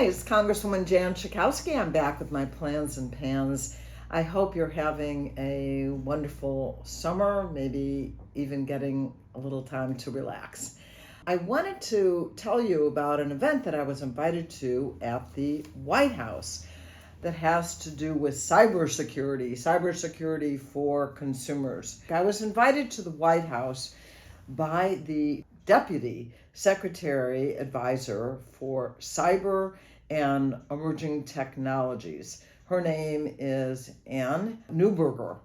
Hi, it's Congresswoman Jan Schakowsky. I'm back with my plans and pans. I hope you're having a wonderful summer, maybe even getting a little time to relax. I wanted to tell you about an event that I was invited to at the White House that has to do with cybersecurity for consumers. I was invited to the White House by the Deputy Secretary Advisor for Cyber and Emerging Technologies. Her name is Anne Neuberger.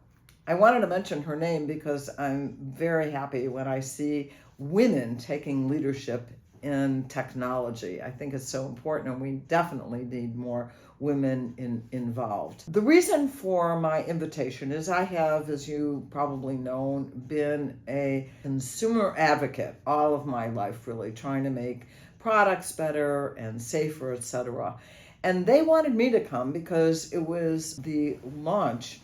I wanted to mention her name because I'm very happy when I see women taking leadership in technology. I think it's so important, and we definitely need more women involved. The reason for my invitation is I have, as you probably know, been a consumer advocate all of my life, really trying to make products better and safer, etc. And they wanted me to come because it was the launch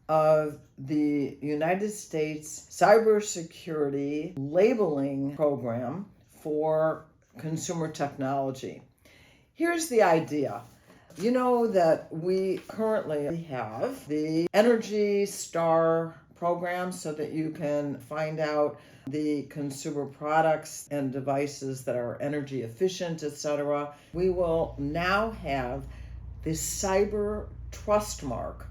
of the United States Cybersecurity Labeling Program for consumer technology. Here's the idea. You know that we currently have the Energy Star program so that you can find out the consumer products and devices that are energy efficient, etc. We will now have the Cyber Trust Mark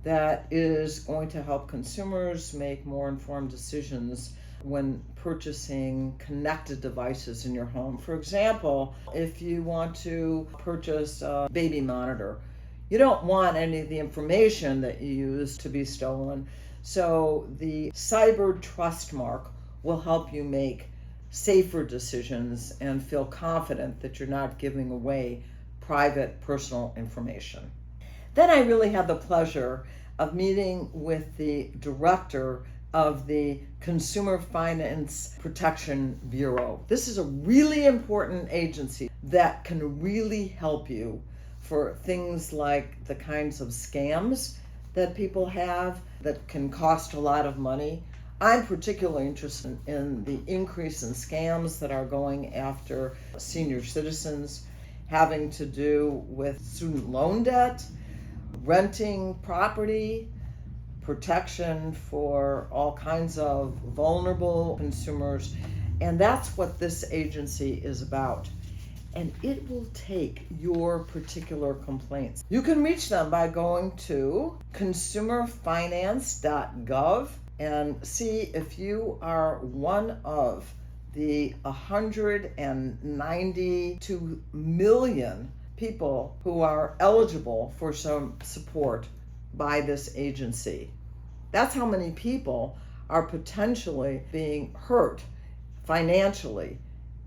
that is going to help consumers make more informed decisions when purchasing connected devices in your home. For example, if you want to purchase a baby monitor, you don't want any of the information that you use to be stolen. So the Cyber Trust Mark will help you make safer decisions and feel confident that you're not giving away private personal information. Then I really had the pleasure of meeting with the director of the Consumer Finance Protection Bureau. This is a really important agency that can really help you for things like the kinds of scams that people have that can cost a lot of money. I'm particularly interested in the increase in scams that are going after senior citizens, having to do with student loan debt, renting property, protection for all kinds of vulnerable consumers. And that's what this agency is about. And it will take your particular complaints. You can reach them by going to consumerfinance.gov and see if you are one of the 192 million people who are eligible for some support by this agency. That's how many people are potentially being hurt financially,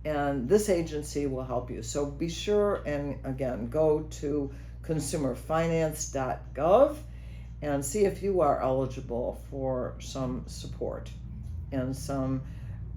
and this agency will help you. So be sure and again go to consumerfinance.gov and see if you are eligible for some support and some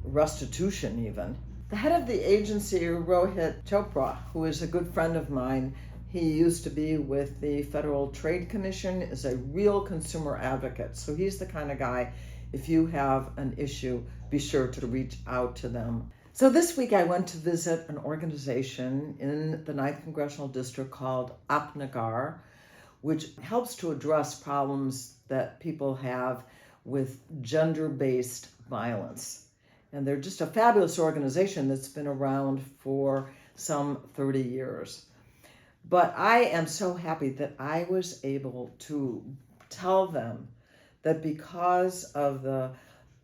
restitution even. The head of the agency, Rohit Chopra, who is a good friend of mine, he used to be with the Federal Trade Commission, is a real consumer advocate. So he's the kind of guy, if you have an issue, be sure to reach out to them. So this week I went to visit an organization in the 9th Congressional District called Apna Ghar, which helps to address problems that people have with gender-based violence. And they're just a fabulous organization that's been around for some 30 years. But I am so happy that I was able to tell them that because of the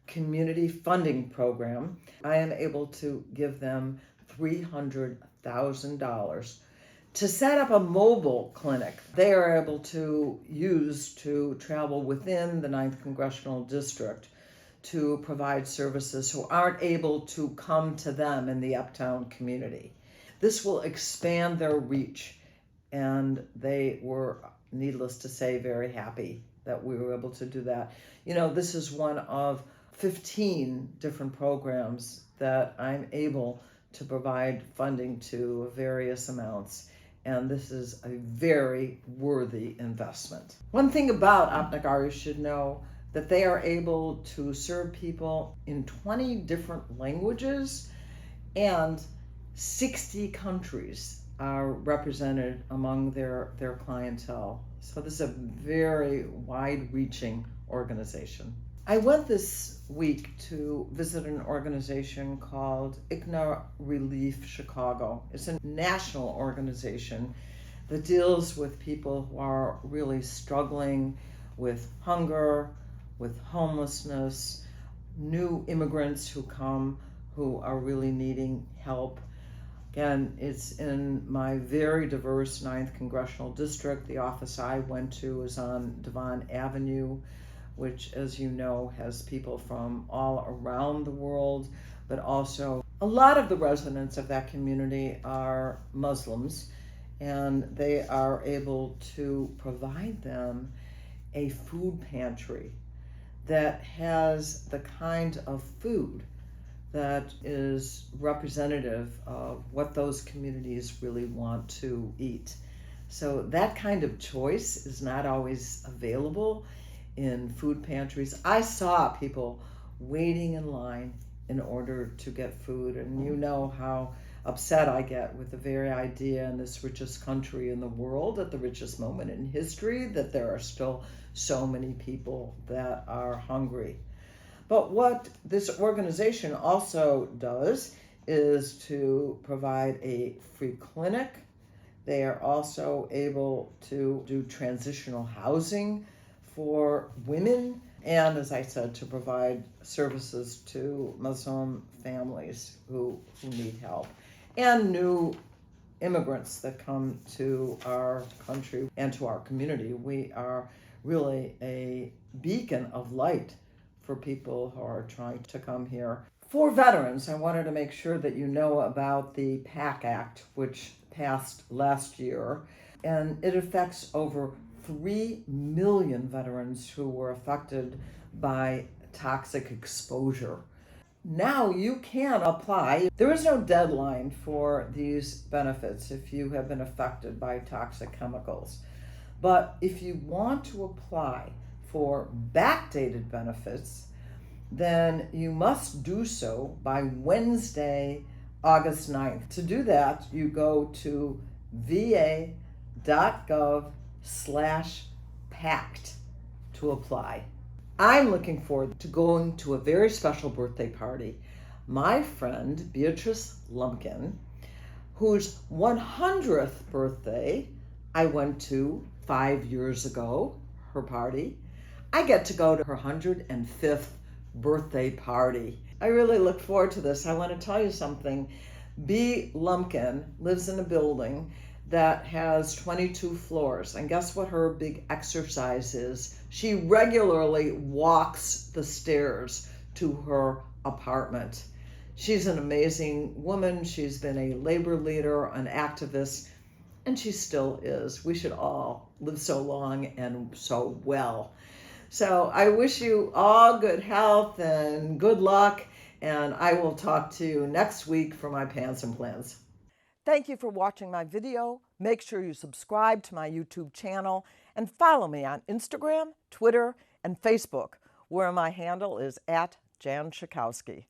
community funding program, I am able to give them $300,000 to set up a mobile clinic they are able to use to travel within the 9th Congressional District to provide services who aren't able to come to them in the uptown community. This will expand their reach, and they were, needless to say, very happy that we were able to do that. You know, this is one of 15 different programs that I'm able to provide funding to various amounts, and this is a very worthy investment. One thing about Apna Ghar you should know, that they are able to serve people in 20 different languages and 60 countries. are represented among their clientele. So this is a very wide-reaching organization. I went this week to visit an organization called ICNA Relief Chicago. It's a national organization that deals with people who are really struggling with hunger, with homelessness, new immigrants who come who are really needing help. Again, it's in my very diverse 9th Congressional District. The office I went to is on Devon Avenue, which, as you know, has people from all around the world, but also a lot of the residents of that community are Muslims, and they are able to provide them a food pantry that has the kind of food that is representative of what those communities really want to eat. So that kind of choice is not always available in food pantries. I saw people waiting in line in order to get food, and you know how upset I get with the very idea in this richest country in the world, at the richest moment in history, that there are still so many people that are hungry. But what this organization also does is to provide a free clinic. They are also able to do transitional housing for women, and as I said, to provide services to Muslim families who need help, and new immigrants that come to our country and to our community. We are really a beacon of light for people who are trying to come here. For veterans, I wanted to make sure that you know about the PAC Act, which passed last year, and it affects over 3 million veterans who were affected by toxic exposure. Now you can apply. There is no deadline for these benefits if you have been affected by toxic chemicals. But if you want to apply for backdated benefits, then you must do so by Wednesday, August 9th. To do that, you go to va.gov/pact to apply. I'm looking forward to going to a very special birthday party. My friend Beatrice Lumpkin, whose 100th birthday I went to 5 years ago, her party. I get to go to her 105th birthday party. I really look forward to this. I want to tell you something. B. Lumpkin lives in a building that has 22 floors. And guess what her big exercise is? She regularly walks the stairs to her apartment. She's an amazing woman. She's been a labor leader, an activist, and she still is. We should all live so long and so well. So I wish you all good health and good luck, and I will talk to you next week for my Pans and Plans. Thank you for watching my video. Make sure you subscribe to my YouTube channel and follow me on Instagram, Twitter, and Facebook, where my handle is @Jan Schakowsky.